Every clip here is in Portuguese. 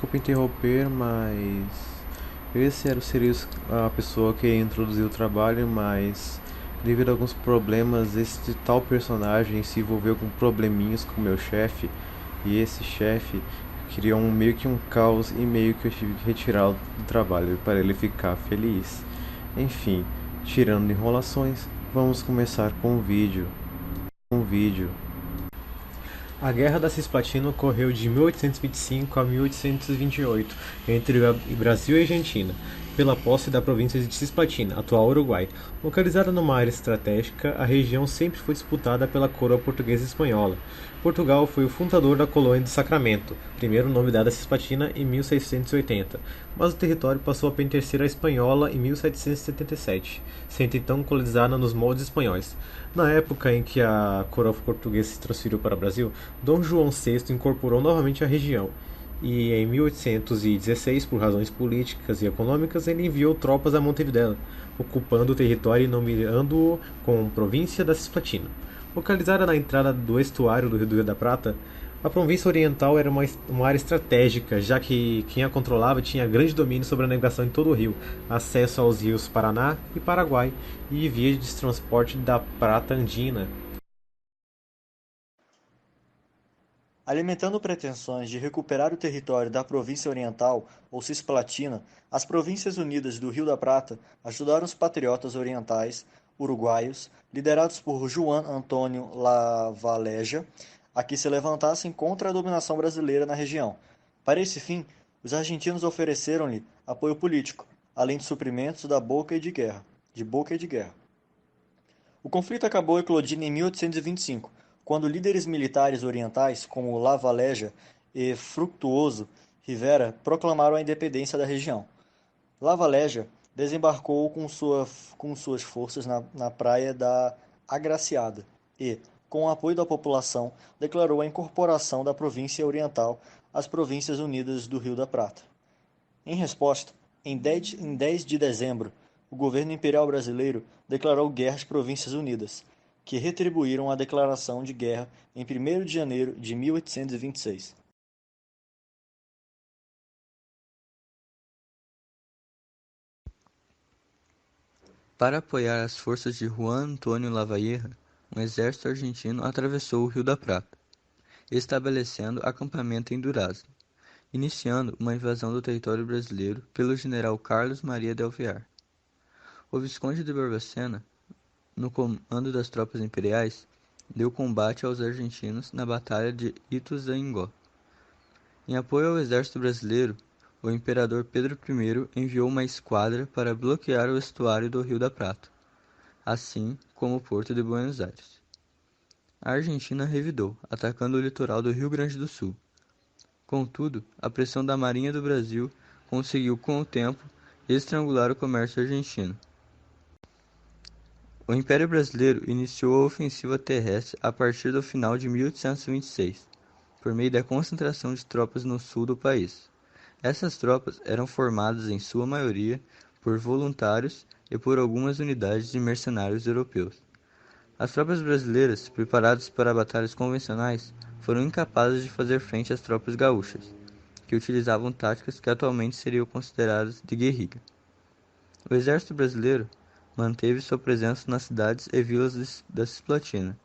desculpa interromper, mas seria a pessoa que introduziu o trabalho, mas devido a alguns problemas, esse tal personagem se envolveu com probleminhas com o meu chefe, e esse chefe criou meio que um caos e meio que eu tive que retirá-lo do trabalho para ele ficar feliz. Enfim, tirando enrolações, vamos começar com o vídeo. A Guerra da Cisplatina ocorreu de 1825 a 1828 entre o Brasil e Argentina, pela posse da província de Cisplatina, atual Uruguai. Localizada numa área estratégica, a região sempre foi disputada pela coroa portuguesa e espanhola. Portugal foi o fundador da colônia de Sacramento, primeiro nome dado a Cisplatina em 1680, mas o território passou a pertencer à espanhola em 1777, sendo então colonizada nos moldes espanhóis. Na época em que a coroa portuguesa se transferiu para o Brasil, Dom João VI incorporou novamente a região, e em 1816, por razões políticas e econômicas, ele enviou tropas a Montevideo, ocupando o território e nomeando-o como província da Cisplatina. Localizada na entrada do estuário do Rio da Prata, a província oriental era uma área estratégica, já que quem a controlava tinha grande domínio sobre a navegação em todo o rio, acesso aos rios Paraná e Paraguai e vias de transporte da prata andina. Alimentando pretensões de recuperar o território da província oriental ou Cisplatina, as Províncias Unidas do Rio da Prata ajudaram os patriotas orientais uruguaios, liderados por Juan Antônio Lavalleja, a que se levantassem contra a dominação brasileira na região. Para esse fim, os argentinos ofereceram-lhe apoio político, além de suprimentos da boca e de guerra. O conflito acabou eclodindo em 1825, quando líderes militares orientais como Lavalleja e Fructuoso Rivera proclamaram a independência da região. Lavalleja desembarcou com suas forças na praia da Agraciada e, com o apoio da população, declarou a incorporação da província oriental às Províncias Unidas do Rio da Prata. Em resposta, em 10 de dezembro, o governo imperial brasileiro declarou guerra às Províncias Unidas, que retribuíram a declaração de guerra em 1º de janeiro de 1826. Para apoiar as forças de Juan Antônio Lavalleja, um exército argentino atravessou o Rio da Prata, estabelecendo acampamento em Durazno, iniciando uma invasão do território brasileiro pelo general Carlos Maria del Villar. O Visconde de Barbacena, no comando das tropas imperiais, deu combate aos argentinos na Batalha de Ituzaingó. Em apoio ao exército brasileiro, o imperador Pedro I enviou uma esquadra para bloquear o estuário do Rio da Prata, assim como o porto de Buenos Aires. A Argentina revidou, atacando o litoral do Rio Grande do Sul. Contudo, a pressão da Marinha do Brasil conseguiu, com o tempo, estrangular o comércio argentino. O Império Brasileiro iniciou a ofensiva terrestre a partir do final de 1826, por meio da concentração de tropas no sul do país. Essas tropas eram formadas em sua maioria por voluntários e por algumas unidades de mercenários europeus. As tropas brasileiras, preparadas para batalhas convencionais, foram incapazes de fazer frente às tropas gaúchas, que utilizavam táticas que atualmente seriam consideradas de guerrilha. O exército brasileiro manteve sua presença nas cidades e vilas da Cisplatina,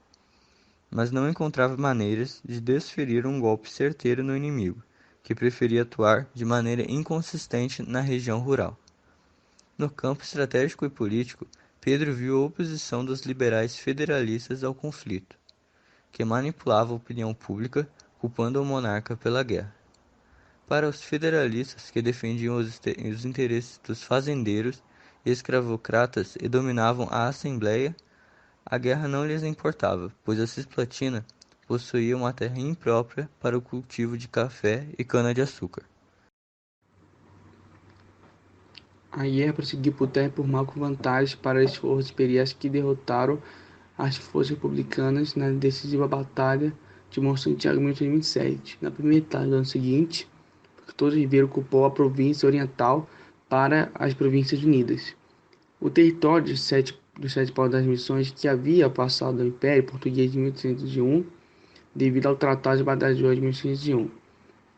mas não encontrava maneiras de desferir um golpe certeiro no inimigo, que preferia atuar de maneira inconsistente na região rural. No campo estratégico e político, Pedro viu a oposição dos liberais federalistas ao conflito, que manipulava a opinião pública, culpando o monarca pela guerra. Para os federalistas, que defendiam os interesses dos fazendeiros e escravocratas e dominavam a Assembleia, a guerra não lhes importava, pois a Cisplatina possuía uma terra imprópria para o cultivo de café e cana-de-açúcar. A guerra prosseguiu por terra e por mar com vantagem para as forças imperiais que derrotaram as forças republicanas na decisiva Batalha de Monte Santiago em 1827. Na primeira metade do ano seguinte, Victor Ribeiro ocupou a província oriental para as Províncias Unidas. O território dos sete paus das Missões, que havia passado ao Império Português de 1801, devido ao Tratado de Badajoz de 1801.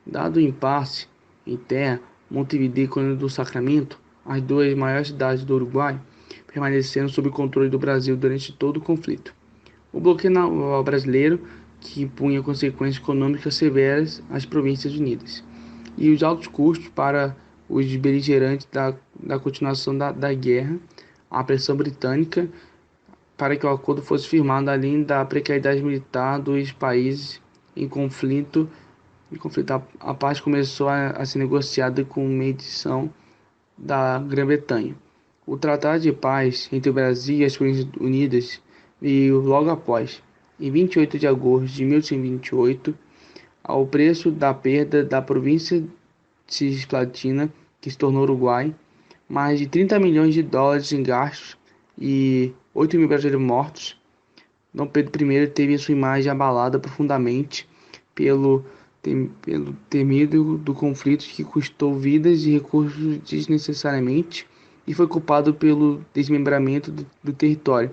Dado o impasse em terra, Montevideo e Colônia do Sacramento, as duas maiores cidades do Uruguai, permaneceram sob controle do Brasil durante todo o conflito. O bloqueio naval brasileiro, que impunha consequências econômicas severas às Províncias Unidas, e os altos custos para os beligerantes da continuação da guerra, a pressão britânica para que o acordo fosse firmado, além da precariedade militar dos países em conflito. A paz começou a ser negociada com mediação da Grã-Bretanha. O Tratado de Paz entre o Brasil e as Províncias Unidas veio logo após, em 28 de agosto de 1828, ao preço da perda da província de Cisplatina, que se tornou Uruguai, mais de 30 milhões de dólares em gastos e 8 mil brasileiros mortos. Dom Pedro I teve sua imagem abalada profundamente pelo temido do conflito que custou vidas e recursos desnecessariamente e foi culpado pelo desmembramento do território.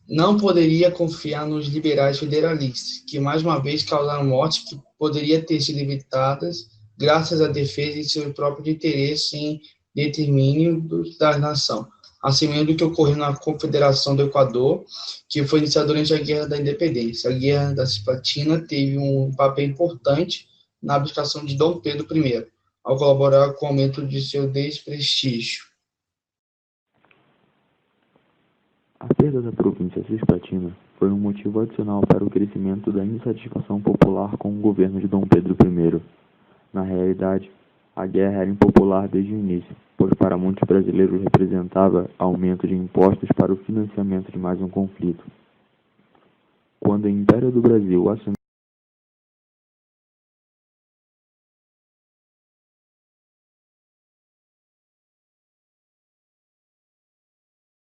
Não poderia confiar nos liberais federalistas, que mais uma vez causaram mortes que poderiam ter sido evitadas graças à defesa de seu próprio interesse em detrimínio da nação, assim mesmo do que ocorreu na Confederação do Equador, que foi iniciada durante a Guerra da Independência. A Guerra da Cisplatina teve um papel importante na abdicação de Dom Pedro I, ao colaborar com o aumento de seu desprestígio. A perda da província cisplatina foi um motivo adicional para o crescimento da insatisfação popular com o governo de Dom Pedro I. Na realidade, a guerra era impopular desde o início, pois para muitos brasileiros representava aumento de impostos para o financiamento de mais um conflito. Quando o Império do Brasil assumiu